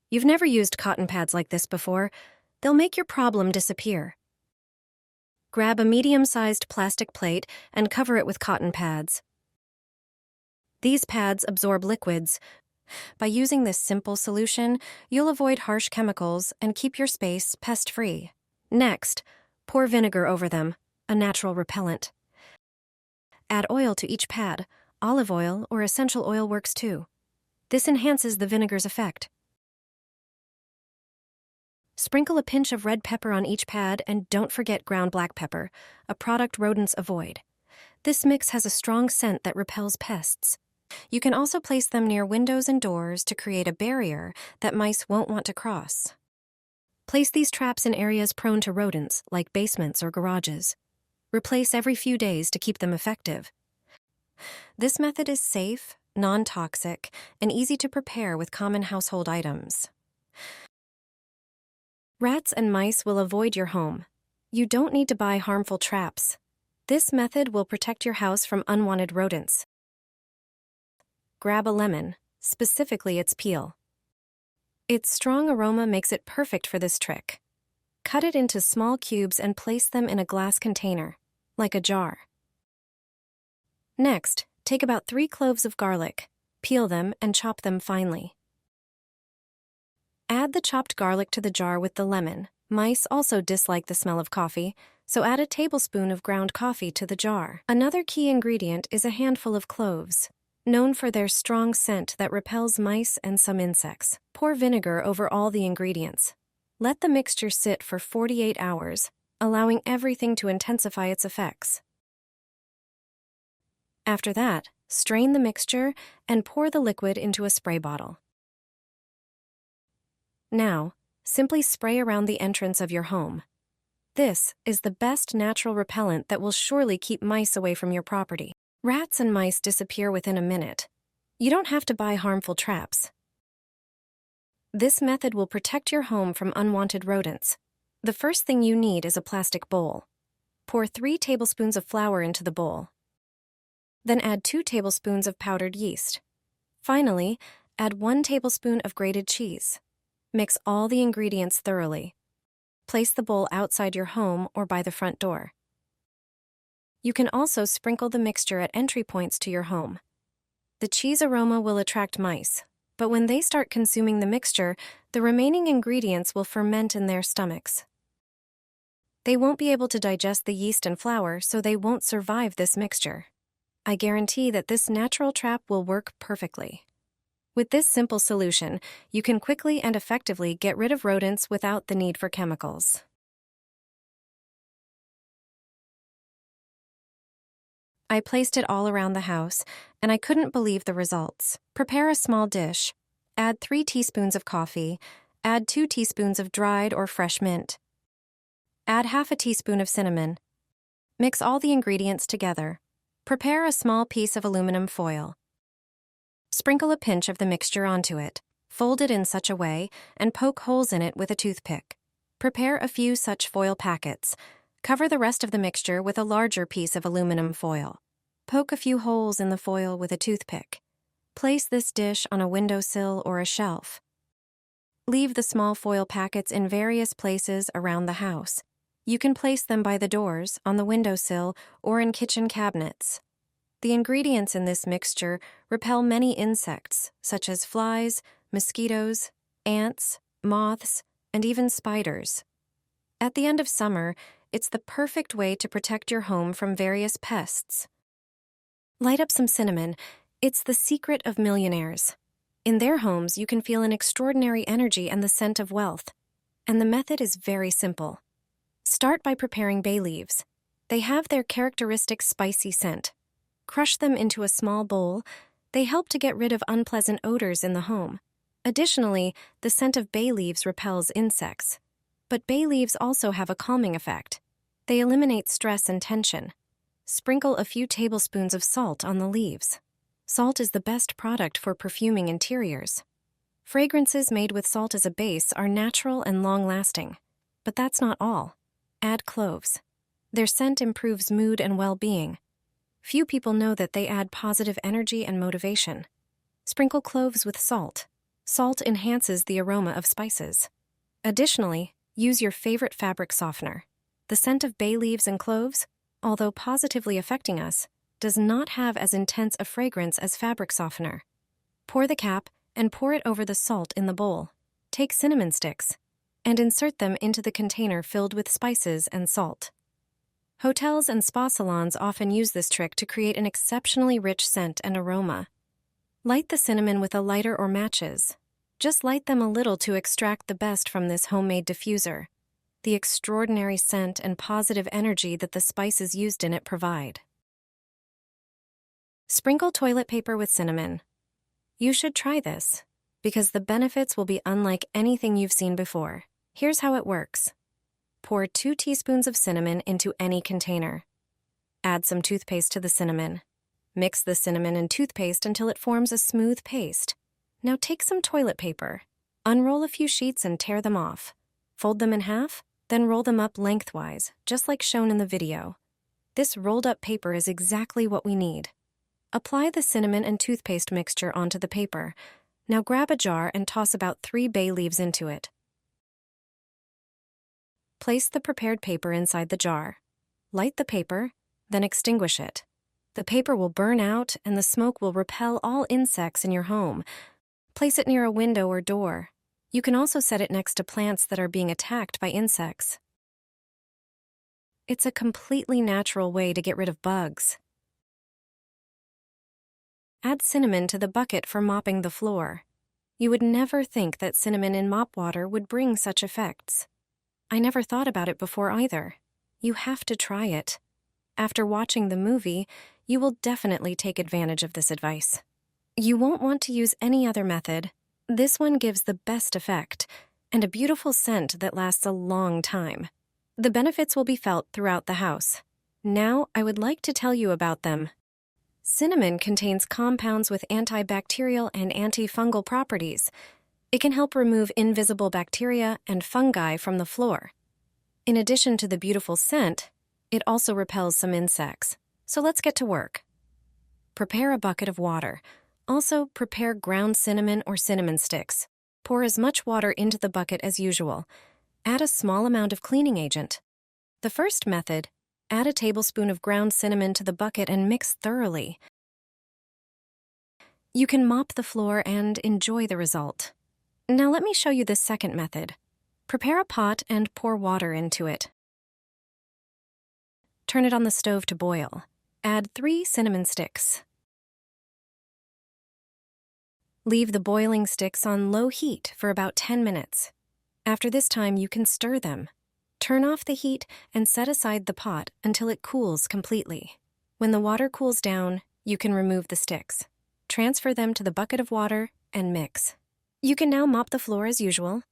You've never used cotton pads like this before. They'll make your problem disappear. Grab a medium-sized plastic plate and cover it with cotton pads. These pads absorb liquids. By using this simple solution, you'll avoid harsh chemicals and keep your space pest-free. Next, pour vinegar over them, a natural repellent. Add oil to each pad. Olive oil or essential oil works too. This enhances the vinegar's effect. Sprinkle a pinch of red pepper on each pad and don't forget ground black pepper, a product rodents avoid. This mix has a strong scent that repels pests. You can also place them near windows and doors to create a barrier that mice won't want to cross. Place these traps in areas prone to rodents, like basements or garages. Replace every few days to keep them effective. This method is safe, non-toxic, and easy to prepare with common household items. Rats and mice will avoid your home. You don't need to buy harmful traps. This method will protect your house from unwanted rodents. Grab a lemon, specifically its peel. Its strong aroma makes it perfect for this trick. Cut it into small cubes and place them in a glass container, like a jar. Next, take about 3 cloves of garlic, peel them and chop them finely. Add the chopped garlic to the jar with the lemon. Mice also dislike the smell of coffee, so add a tablespoon of ground coffee to the jar. Another key ingredient is a handful of cloves, known for their strong scent that repels mice and some insects. Pour vinegar over all the ingredients. Let the mixture sit for 48 hours, allowing everything to intensify its effects. After that, strain the mixture and pour the liquid into a spray bottle. Now, simply spray around the entrance of your home. This is the best natural repellent that will surely keep mice away from your property. Rats and mice disappear within a minute. You don't have to buy harmful traps. This method will protect your home from unwanted rodents. The first thing you need is a plastic bowl. Pour 3 tablespoons of flour into the bowl. Then add 2 tablespoons of powdered yeast. Finally, add 1 tablespoon of grated cheese. Mix all the ingredients thoroughly. Place the bowl outside your home or by the front door. You can also sprinkle the mixture at entry points to your home. The cheese aroma will attract mice, but when they start consuming the mixture, the remaining ingredients will ferment in their stomachs. They won't be able to digest the yeast and flour, so they won't survive this mixture. I guarantee that this natural trap will work perfectly. With this simple solution, you can quickly and effectively get rid of rodents without the need for chemicals. I placed it all around the house, and I couldn't believe the results. Prepare a small dish. Add 3 teaspoons of coffee. Add 2 teaspoons of dried or fresh mint. Add half a teaspoon of cinnamon. Mix all the ingredients together. Prepare a small piece of aluminum foil. Sprinkle a pinch of the mixture onto it. Fold it in such a way and poke holes in it with a toothpick. Prepare a few such foil packets. Cover the rest of the mixture with a larger piece of aluminum foil. Poke a few holes in the foil with a toothpick. Place this dish on a windowsill or a shelf. Leave the small foil packets in various places around the house. You can place them by the doors, on the windowsill, or in kitchen cabinets. The ingredients in this mixture repel many insects, such as flies, mosquitoes, ants, moths, and even spiders. At the end of summer, it's the perfect way to protect your home from various pests. Light up some cinnamon. It's the secret of millionaires. In their homes, you can feel an extraordinary energy and the scent of wealth. And the method is very simple. Start by preparing bay leaves. They have their characteristic spicy scent. Crush them into a small bowl. They help to get rid of unpleasant odors in the home. Additionally, the scent of bay leaves repels insects. But bay leaves also have a calming effect. They eliminate stress and tension. Sprinkle a few tablespoons of salt on the leaves. Salt is the best product for perfuming interiors. Fragrances made with salt as a base are natural and long-lasting. But that's not all. Add cloves. Their scent improves mood and well-being. Few people know that they add positive energy and motivation. Sprinkle cloves with salt. Salt enhances the aroma of spices. Additionally, use your favorite fabric softener. The scent of bay leaves and cloves, although positively affecting us, does not have as intense a fragrance as fabric softener. Pour the cap and pour it over the salt in the bowl. Take cinnamon sticks and insert them into the container filled with spices and salt. Hotels and spa salons often use this trick to create an exceptionally rich scent and aroma. Light the cinnamon with a lighter or matches. Just light them a little to extract the best from this homemade diffuser. The extraordinary scent and positive energy that the spices used in it provide. Sprinkle toilet paper with cinnamon. You should try this, because the benefits will be unlike anything you've seen before. Here's how it works. Pour 2 teaspoons of cinnamon into any container. Add some toothpaste to the cinnamon. Mix the cinnamon and toothpaste until it forms a smooth paste. Now take some toilet paper. Unroll a few sheets and tear them off. Fold them in half, then roll them up lengthwise, just like shown in the video. This rolled-up paper is exactly what we need. Apply the cinnamon and toothpaste mixture onto the paper. Now grab a jar and toss about 3 bay leaves into it. Place the prepared paper inside the jar. Light the paper, then extinguish it. The paper will burn out and the smoke will repel all insects in your home. Place it near a window or door. You can also set it next to plants that are being attacked by insects. It's a completely natural way to get rid of bugs. Add cinnamon to the bucket for mopping the floor. You would never think that cinnamon in mop water would bring such effects. I never thought about it before either. You have to try it. After watching the movie, you will definitely take advantage of this advice. You won't want to use any other method. This one gives the best effect and a beautiful scent that lasts a long time. The benefits will be felt throughout the house. Now, I would like to tell you about them. Cinnamon contains compounds with antibacterial and antifungal properties. It can help remove invisible bacteria and fungi from the floor. In addition to the beautiful scent, it also repels some insects. So let's get to work. Prepare a bucket of water. Also, prepare ground cinnamon or cinnamon sticks. Pour as much water into the bucket as usual. Add a small amount of cleaning agent. The first method, add a tablespoon of ground cinnamon to the bucket and mix thoroughly. You can mop the floor and enjoy the result. Now let me show you the second method. Prepare a pot and pour water into it. Turn it on the stove to boil. Add 3 cinnamon sticks. Leave the boiling sticks on low heat for about 10 minutes. After this time, you can stir them. Turn off the heat and set aside the pot until it cools completely. When the water cools down, you can remove the sticks. Transfer them to the bucket of water and mix. You can now mop the floor as usual.